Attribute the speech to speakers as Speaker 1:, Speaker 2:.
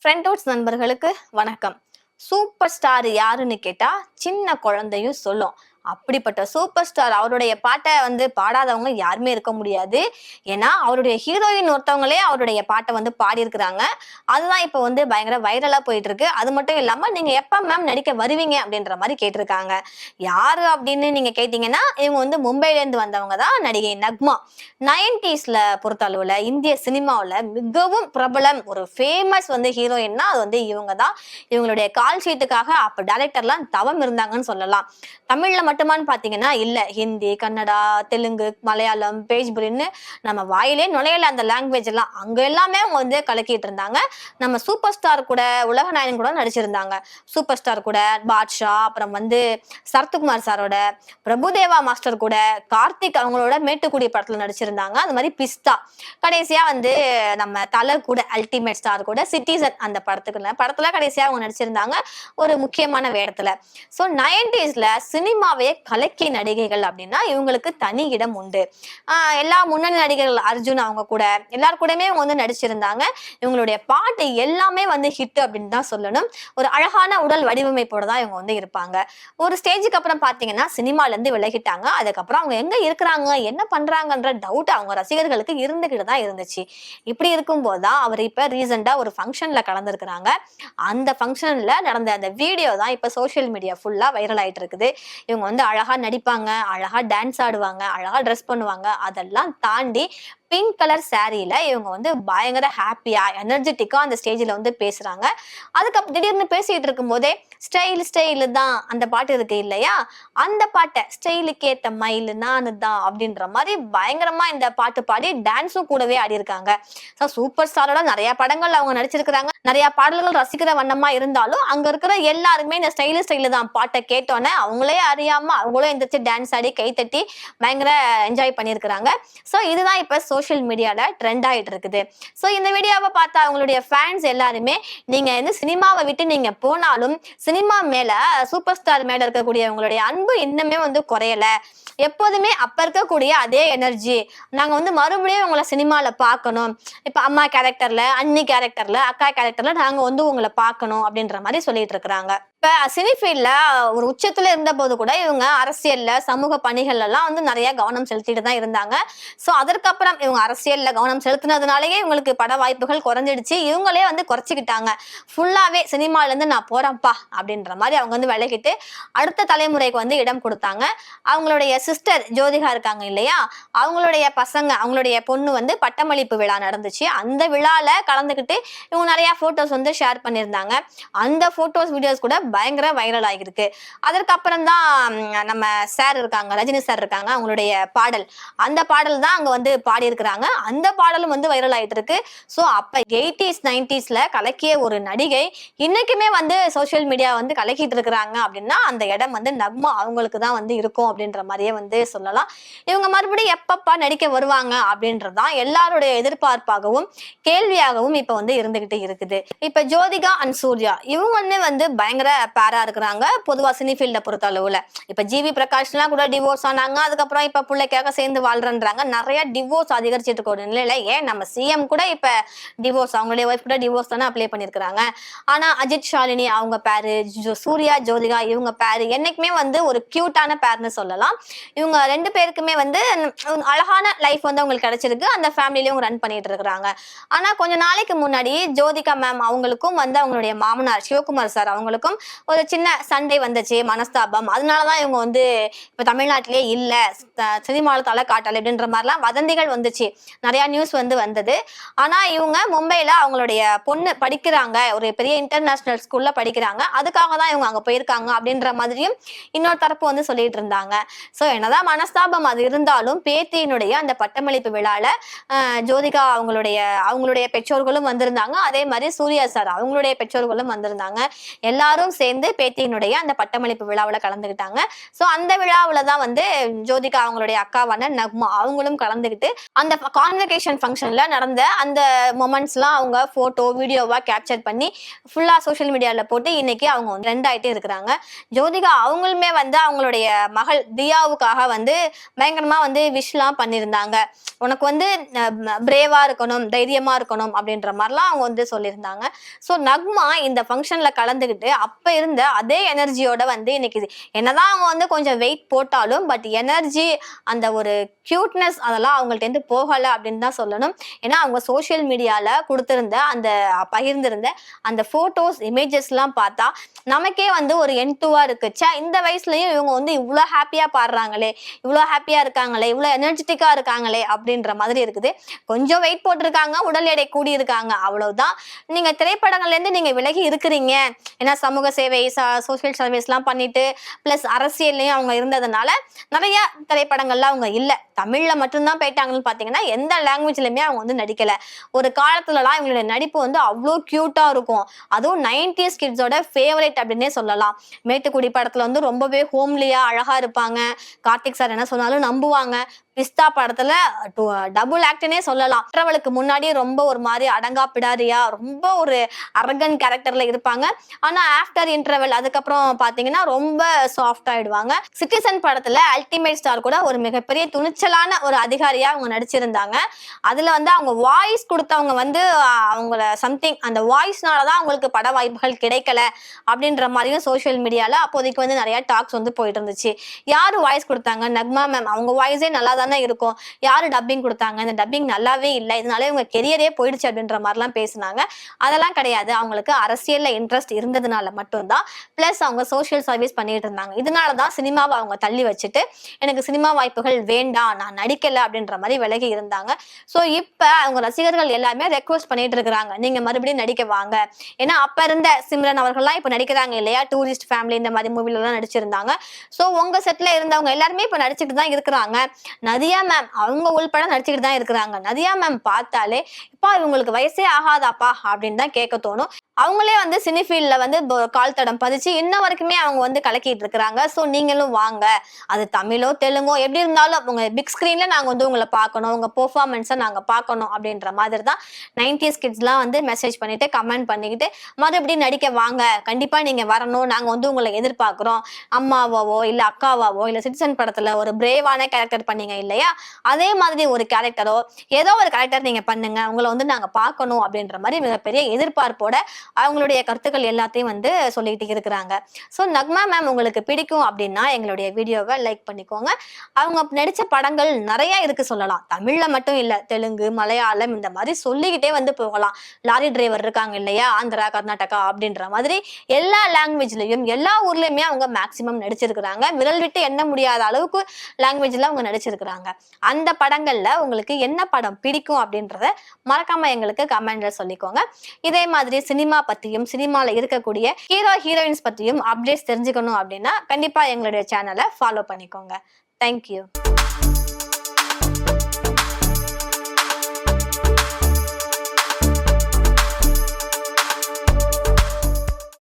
Speaker 1: ஃப்ரெண்ட்வுட்ஸ் நண்பர்களுக்கு வணக்கம். Super star யாருன்னு கேட்டா சின்ன குழந்தையும் சொல்லும். அப்படிப்பட்ட சூப்பர் ஸ்டார் அவருடைய பாட்டை பாடாதவங்க யாருமே இருக்க முடியாது. ஏன்னா அவருடைய ஹீரோயின் ஒருத்தவங்களே அவருடைய பாட்டை பாடியிருக்கிறாங்க. அதுதான் இப்போ பயங்கர வைரலா போயிட்டு இருக்கு. அது மட்டும் இல்லாம நீங்க எப்ப மேம் நடிக்க வருவீங்க அப்படின்ற மாதிரி கேட்டிருக்காங்க. யாரு அப்படின்னு நீங்க கேட்டீங்கன்னா இவங்க மும்பைல இருந்து வந்தவங்க தான் நடிகை நக்மா. 90ஸ்ல பொறுத்த அளவுல இந்திய சினிமாவுல மிகவும் பிரபலம் ஒரு ஃபேமஸ் ஹீரோயின்னா அது இவங்க தான். இவங்களுடைய கால் ஷீட்டுக்காக அப்ப டைரக்டர்லாம் தவம் இருந்தாங்கன்னு சொல்லலாம். தமிழ்ல மட்டுமான்னு பாத்தீங்கன்னா இல்ல, ஹிந்தி, கன்னடா, தெலுங்கு, மலையாளம், பேஜ்புரின்னு நம்ம வாயிலே நுழையல அந்த லாங்குவேஜ் எல்லாம். அங்க எல்லாமே அவங்க கலக்கிட்டு இருந்தாங்க. நம்ம சூப்பர் ஸ்டார் கூட உலகநாயகன் கூட நடிச்சிருந்தாங்க. சூப்பர் ஸ்டார் கூட பாட்ஷா, அப்புறம் சரத்குமார் சாரோட, பிரபுதேவா மாஸ்டர் கூட, கார்த்திக் அவங்களோட மேட்டுக்குடி படத்துல நடிச்சிருந்தாங்க. அது மாதிரி பிஸ்தா. கடைசியா நம்ம தலை கூட அல்டிமேட் ஸ்டார் கூட சிட்டிசன் அந்த படத்துல கடைசியா அவங்க நடிச்சிருந்தாங்க ஒரு முக்கியமான வேடத்துல. சோ 90ஸ்ல சினிமாவே கலக்கிய நடிகைகள் அப்படின்னா இவங்களுக்கு தனி இடம் உண்டு. எல்லா முன்னணி நடிகர்கள் அர்ஜுன் அவங்க கூட எல்லாரு கூடயுமே இவங்க நடிச்சிருந்தாங்க. இவங்களுடைய பாட்டு எல்லாமே ஹிட் அப்படின்னு தான் சொல்லணும். ஒரு அழகான உடல் வடிவமைப்போட தான் இவங்க இருப்பாங்க. ஒரு ஸ்டேஜுக்கு அப்புறம் பாத்தீங்கன்னா சினிமால இருந்து விலகிட்டாங்க. அதுக்கப்புறம் அவங்க எங்க இருக்கிறாங்க என்ன பண்றாங்கன்ற டவுட் அவங்க ரசிகர்களுக்கு இருந்துகிட்டு தான் இருந்துச்சு. இப்படி இருக்கும்போது தான் அவர் இப்ப ரீசெண்டா ஒரு ஃபங்க்ஷன்ல கலந்துருக்கிறாங்க. அந்த ஃபங்க்ஷன்ல நடந்த அந்த வீடியோ தான் இப்ப சோசியல் மீடியா ஃபுல்லா வைரல் ஆயிட்டு இருக்குது. இவங்க அழகா நடிப்பாங்க, அழகா டான்ஸ் ஆடுவாங்க, அழகா ட்ரெஸ் பண்ணுவாங்க. அதெல்லாம் தாண்டி பிங்க் கலர் சாரீல இவங்க பயங்கர ஹாப்பியா எனர்ஜெட்டிக்கா அந்த ஸ்டேஜ்ல பேசுறாங்க. அதுக்கப்புறம் திடீர்னு பேசிட்டு இருக்கும் போதே ஸ்டைல் தான் அந்த பாட்டு இருக்கு இல்லையா, அந்த பாட்டை ஸ்டைலுக்கு ஏத்த மயில் நானு தான் அப்படின்ற மாதிரி பயங்கரமா இந்த பாட்டு பாடி டான்ஸும் கூடவே ஆடி இருக்காங்க. சூப்பர் ஸ்டாரோட நிறைய படங்கள் அவங்க நடிச்சிருக்கிறாங்க. நிறைய பாடல்கள் ரசிக்கிற வண்ணமா இருந்தாலும் அங்க இருக்கிற எல்லாருமே இந்த ஸ்டைலு தான் பாட்டை கேட்டோன்னே அவங்களே அறியாம அவங்களும் எந்திரிச்சு டான்ஸ் ஆடி கை தட்டி பயங்கர என்ஜாய் பண்ணியிருக்கிறாங்க. சோ இதுதான் இப்ப சோசியல் மீடியால ட்ரெண்ட் ஆயிட்டு இருக்குது. சோ இந்த வீடியோவை பார்த்தா அவங்களுடைய ஃபேன்ஸ் எல்லாருமே நீங்க சினிமாவை விட்டு நீங்க போனாலும் சினிமா மேல சூப்பர் ஸ்டார் மேல இருக்கக்கூடிய உங்களுடைய அன்பு இன்னுமே குறையல, எப்போதுமே அப்ப இருக்கக்கூடிய அதே எனர்ஜி நாங்க மறுபடியும் உங்களை சினிமால பார்க்கணும், இப்ப அம்மா கேரக்டர்ல, அண்ணி கேரக்டர்ல, அக்கா கேரக்டர்ல நாங்க உங்களை பார்க்கணும் அப்படின்ற மாதிரி சொல்லிட்டு இருக்கிறாங்க. இப்ப சினிஃபீல்ட்ல ஒரு உச்சத்துல இருந்த போது கூட இவங்க அரசியல்ல சமூக பணிகள் எல்லாம் நிறைய கவனம் செலுத்திட்டு தான் இருந்தாங்க. சோ அதற்கப்புறம் இவங்க அரசியல்ல கவனம் செலுத்தினதுனாலயே இவங்களுக்கு பட வாய்ப்புகள் குறைஞ்சிடுச்சு. இவங்களே குறைச்சிக்கிட்டாங்க. ஃபுல்லாவே சினிமால இருந்து நான் போறேன்ப்பா அப்படின்ற மாதிரி அவங்க விலகிட்டு அடுத்த தலைமுறைக்கு இடம் கொடுத்தாங்க. அவங்களுடைய சிஸ்டர் ஜோதிகா இருக்காங்க இல்லையா, அவங்களுடைய பசங்க அவங்களுடைய பொண்ணு பட்டமளிப்பு விழா நடந்துச்சு. அந்த விழால கலந்துக்கிட்டு இவங்க நிறைய போட்டோஸ் ஷேர் பண்ணியிருந்தாங்க. அந்த போட்டோஸ் வீடியோஸ் கூட பயங்கர வைரல் ஆகிருக்கு. அதற்கப்புறம் தான் நம்ம சார் இருக்காங்க, ரஜினி சார் இருக்காங்க, அவங்களுடைய பாடல், அந்த பாடல் தான் அங்க பாடி இருக்கிறாங்க. அந்த பாடலும் வைரல் ஆயிட்டு இருக்கு. சோ அப்ப 80s 90ஸ்ல கலக்கிய ஒரு நடிகை இன்னைக்குமே சோசியல் மீடியா கலக்கிட்டு இருக்கிறாங்க அப்படின்னா அந்த இடம் நக்மா அவங்களுக்கு தான் இருக்கும் அப்படின்ற மாதிரியே சொல்லலாம். இவங்க மறுபடியும் எப்பப்பா நடிக்க வருவாங்க அப்படின்றதுதான் எல்லாருடைய எதிர்பார்ப்பாகவும் கேள்வியாகவும் இப்ப இருந்துகிட்டு இருக்குது. இப்ப ஜோதிகா அண்ட் சூர்யா இவங்க பயங்கர பேரா இருக்கிறாங்க பொதுவா சினிஃபீல்ட பொறுத்த அளவுல. இப்ப ஜிவி பிரகாஷ்லாம் கூட டிவோர்ஸ் ஆனாங்க. அதுக்கப்புறம் இப்ப பிள்ளைக்காக சேர்ந்து வாழ்றன்றாங்க. நிறைய டிவோர்ஸ் அதிகரிச்சிட்டு இருக்க நிலையில ஏன் நம்ம சிஎம் கூட இப்ப டிவோர்ஸ், அவங்களுடைய ஒய்ஃப் கூட டிவோர்ஸ் தானே அப்ளை பண்ணிருக்காங்க. ஆனா அஜித் ஷாலினி அவங்க பேரு, சூர்யா ஜோதிகா இவங்க பேரு என்னைக்குமே ஒரு கியூட்டான பேர்னு சொல்லலாம். இவங்க ரெண்டு பேருக்குமே அழகான லைஃப் அவங்களுக்கு கிடைச்சிருக்கு. அந்த ஃபேமிலியிலும் ரன் பண்ணிட்டு இருக்கிறாங்க. ஆனா கொஞ்ச நாளைக்கு முன்னாடி ஜோதிகா மேம் அவங்களுக்கும் அவங்களுடைய மாமனார் சிவகுமார் சார் அவங்களுக்கும் ஒரு சின்ன சண்டை வந்துச்சு, மனஸ்தாபம். அதனாலதான் இவங்க இப்ப தமிழ்நாட்டிலே இல்ல, சினிமாவில் தலை காட்டல அப்படின்ற மாதிரிலாம் வதந்திகள் வந்துச்சு, நிறைய நியூஸ் வந்தது. ஆனா இவங்க மும்பைல அவங்களுடைய பொண்ணு படிக்கிறாங்க, ஒரு பெரிய இன்டர்நேஷனல் ஸ்கூல்ல படிக்கிறாங்க, அதுக்காக தான் இவங்க அங்க போயிருக்காங்க அப்படின்ற மாதிரியும் இன்னொரு தரப்பு சொல்லிட்டு இருந்தாங்க. சோ என்னதான் மனஸ்தாபம் அது இருந்தாலும் பேத்தியினுடைய அந்த பட்டமளிப்பு விழால ஜோதிகா அவங்களுடைய பெற்றோர்களும் வந்திருந்தாங்க. அதே மாதிரி சூர்யா சார் அவங்களுடைய பெற்றோர்களும் வந்திருந்தாங்க. எல்லாரும் சேர்ந்து பேத்தியினுடைய அந்த பட்டமளிப்பு விழாவில் கலந்துக்கிட்டாங்க. ஸோ அந்த விழாவில் தான் வந்து ஜோதிகா அவங்களுடைய அக்காவான நக்மா அவங்களும் கலந்துக்கிட்டு அந்த கான்வெகேஷன் ஃபங்க்ஷன்ல நடந்த அந்த மொமெண்ட்ஸ்லாம் அவங்க போட்டோ வீடியோவா கேப்சர் பண்ணி ஃபுல்லா சோஷியல் மீடியாவில் போட்டு இன்னைக்கு அவங்க வந்து ட்ரெண்ட் ஆயிட்டே இருக்கிறாங்க. ஜோதிகா அவங்களுமே வந்து அவங்களுடைய மகள் தியாவுக்காக வந்து பயங்கரமா வந்து விஷலாம் பண்ணியிருந்தாங்க. உனக்கு வந்து பிரேவா இருக்கணும், தைரியமா இருக்கணும் அப்படின்ற மாதிரிலாம் அவங்க வந்து சொல்லியிருந்தாங்க. ஸோ நக்மா இந்த ஃபங்க்ஷன்ல கலந்துக்கிட்டு அப்ப இருந்த அதே எனர்ஜியோட வந்து இன்னைக்கு என்னதான் அவங்க வந்து கொஞ்சம் வெயிட் போட்டாலும் பட் எனர்ஜி அந்த ஒரு கியூட்னஸ் அதெல்லாம் அவங்கள்ட்ட இருந்து போகல அப்படின்னு தான் சொல்லணும். ஏன்னா அவங்க சோசியல் மீடியால கொடுத்திருந்த அந்த பகிர்ந்திருந்த அந்த போட்டோஸ் இமேஜஸ் எல்லாம் பார்த்தா நமக்கே வந்து ஒரு என்டுவா இருக்குச்சா, இந்த வயசுலயும் இவங்க வந்து இவ்வளோ ஹாப்பியா பாடுறாங்களே, இவ்வளோ ஹாப்பியா இருக்காங்களே, இவ்வளோ எனர்ஜெட்டிக்கா இருக்காங்களே அப்படின்ற மாதிரி இருக்குது. கொஞ்சம் வெயிட் போட்டிருக்காங்க, உடல் எடை கூடி இருக்காங்க, அவ்வளவுதான். நீங்க திரைப்படங்கள்ல இருந்து நீங்க விலகி இருக்கிறீங்க, ஏன்னா சமூக சேவை சோசியல் சர்வீஸ் எல்லாம் பண்ணிட்டு பிளஸ் அரசியல்லையும் அவங்க இருந்ததுனால நிறைய திரைப்படங்கள்ல அவங்க இல்ல, தமிழ்ல மட்டும்தான் போயிட்டாங்கன்னு பாத்தீங்கன்னா எந்த லாங்குவேஜ்லயுமே அவங்க வந்து நடிக்கல. ஒரு காலத்துலலாம் இவங்களுடைய நடிப்பு வந்து அவ்வளோ கியூட்டா இருக்கும். அதுவும் 90s கிட்ஸோட ஃபேவரேட் அப்படின்னே சொல்லலாம். மேட்டுக்குடி படத்துல வந்து ரொம்பவே ஹோம்லியா அழகா இருப்பாங்க. கார்த்திக் சார் என்ன சொன்னாலும் நம்புவாங்க. பிஸ்தா படத்துல டபுள் ஆக்ட்னே சொல்லலாம். மற்றவளுக்கு முன்னாடி ரொம்ப ஒரு மாதிரி அடங்கா பிடாரியா ரொம்ப ஒரு அரகன் கேரக்டர்ல இருப்பாங்க. ஆனா ஆஃப்டர் இன்டர்வல் அதுக்கப்புறம் பாத்தீங்கன்னா ரொம்ப சாஃப்ட் ஆயிடுவாங்க. சிட்டிசன் படத்துல அல்டிமேட் ஸ்டார் கூட ஒரு மிகப்பெரிய துணிச்சலான ஒரு அதிகாரியா அவங்க நடிச்சிருந்தாங்க. அதுல வந்து அவங்க வாய்ஸ் கொடுத்தவங்க வந்து அவங்கள சம்திங் அந்த வாய்ஸ்னாலதான் அவங்களுக்கு பட வாய்ப்புகள் கிடைக்கல அப்படின்ற மாதிரியும் சோசியல் மீடியால அப்போதைக்கு வந்து நிறைய டாக்ஸ் வந்து போயிட்டு இருந்துச்சு. யாரு வாய்ஸ் கொடுத்தாங்க? நக்மா மேம். அவங்க வாய்ஸே நல்லா தானே இருக்கும், யாரு டப்பிங் கொடுத்தாங்க? இந்த டப்பிங் நல்லாவே இல்லை, இதனால இவங்க கெரியரே போயிடுச்சு அப்படின்ற மாதிரிலாம் பேசினாங்க. அதெல்லாம் கிடையாது. அவங்களுக்கு அரசியல்ல இன்ட்ரெஸ்ட் இருந்ததுனால மட்டும்தான், பிளஸ் அவங்க சோசியல் சர்வீஸ் பண்ணிட்டு இருந்தாங்க. இதனாலதான் சினிமாவை அவங்க தள்ளி வச்சுட்டு எனக்கு சினிமா வாய்ப்புகள் வேண்டாம், நான் நடிக்கல அப்படின்ற மாதிரி விலகி இருந்தாங்க. ஸோ இப்ப அவங்க ரசிகர்கள் எல்லாமே ரெக்வஸ்ட் பண்ணிட்டு இருக்கிறாங்க, நீங்க மறுபடியும் நடிக்க வாங்க. ஏன்னா அப்ப இருந்த சிம்ரன் அவர்கள்லாம் இப்ப நடிக்கிறாங்க இல்லையா, டூரிஸ்ட் ஃபேமிலி இந்த மாதிரி மூவில எல்லாம் நடிச்சிருந்தாங்க. ஸோ உங்க செட்ல இருந்தவங்க எல்லாருமே இப்ப நடிச்சுட்டு தான் இருக்கிறாங்க. நதியா மேம் அவங்க உள்பட நடிச்சுக்கிட்டு தான் இருக்கிறாங்க. நதியா மேம் பார்த்தாலே இப்பா இவங்களுக்கு வயசே ஆகாதாப்பா அப்படின்னு தான் கேட்க தோணும். அவங்களே வந்து சினிஃபீல்ட்ல வந்து கால் தடம் பதிச்சு இன்ன வரைக்குமே அவங்க வந்து கலக்கிட்டு இருக்கிறாங்க. ஸோ நீங்களும் வாங்க, அது தமிழோ தெலுங்கோ எப்படி இருந்தாலும் உங்க பிக் ஸ்கிரீன்ல நாங்க வந்து உங்களை பார்க்கணும், உங்க பெர்ஃபார்மன்ஸை நாங்க பார்க்கணும் அப்படின்ற மாதிரி தான் 90s கிட்ஸ்லாம் வந்து மெசேஜ் பண்ணிட்டு கமெண்ட் பண்ணிக்கிட்டு மறுபடியும் நடிக்க வாங்க, கண்டிப்பா நீங்க வரணும், நாங்க வந்து உங்களை எதிர்பார்க்கிறோம், அம்மாவாவோ இல்ல அக்காவாவோ இல்ல சிட்டிசன் படத்துல ஒரு பிரேவான கேரக்டர் பண்ணீங்க இல்லையா, அதே மாதிரி ஒரு கேரக்டரோ ஏதோ ஒரு கேரக்டர் நீங்க பண்ணுங்க, உங்களை வந்து நாங்க பார்க்கணும் அப்படின்ற மாதிரி மிகப்பெரிய எதிர்பார்ப்போட அவங்களுடைய கருத்துக்கள் எல்லாத்தையும் வந்து சொல்லிட்டு இருக்கிறாங்க. ஸோ நக்மா மேம் உங்களுக்கு பிடிக்கும் அப்படின்னா எங்களுடைய வீடியோவை லைக் பண்ணிக்கோங்க. அவங்க நடிச்ச படங்கள் நிறைய இருக்கு சொல்லலாம், தமிழ்ல மட்டும் இல்ல, தெலுங்கு மலையாளம் இந்த மாதிரி சொல்லிக்கிட்டே வந்து போகலாம். லாரி டிரைவர் இருக்காங்க இல்லையா, ஆந்திரா கர்நாடகா அப்படின்ற மாதிரி எல்லா லாங்குவேஜ்லயும் எல்லா ஊர்லயுமே அவங்க மேக்சிமம் நடிச்சிருக்கிறாங்க. விரல் விட்டு எண்ண முடியாத அளவுக்கு லாங்குவேஜ்ல அவங்க நடிச்சிருக்கிறாங்க. அந்த படங்கள்ல உங்களுக்கு என்ன படம் பிடிக்கும் அப்படின்றத மறக்காம எங்களுக்கு கமெண்ட்ல சொல்லிக்கோங்க. இதே மாதிரி சினிமா பத்தியும் சினிமால இருக்கக்கூடிய ஹீரோ ஹீரோயின்ஸ் பத்தியும் அப்டேட்ஸ் தெரிஞ்சுக்கணும் அப்படின்னா கண்டிப்பா எங்களுடைய சேனலை ஃபாலோ பண்ணிக்கோங்க. தேங்க்யூ.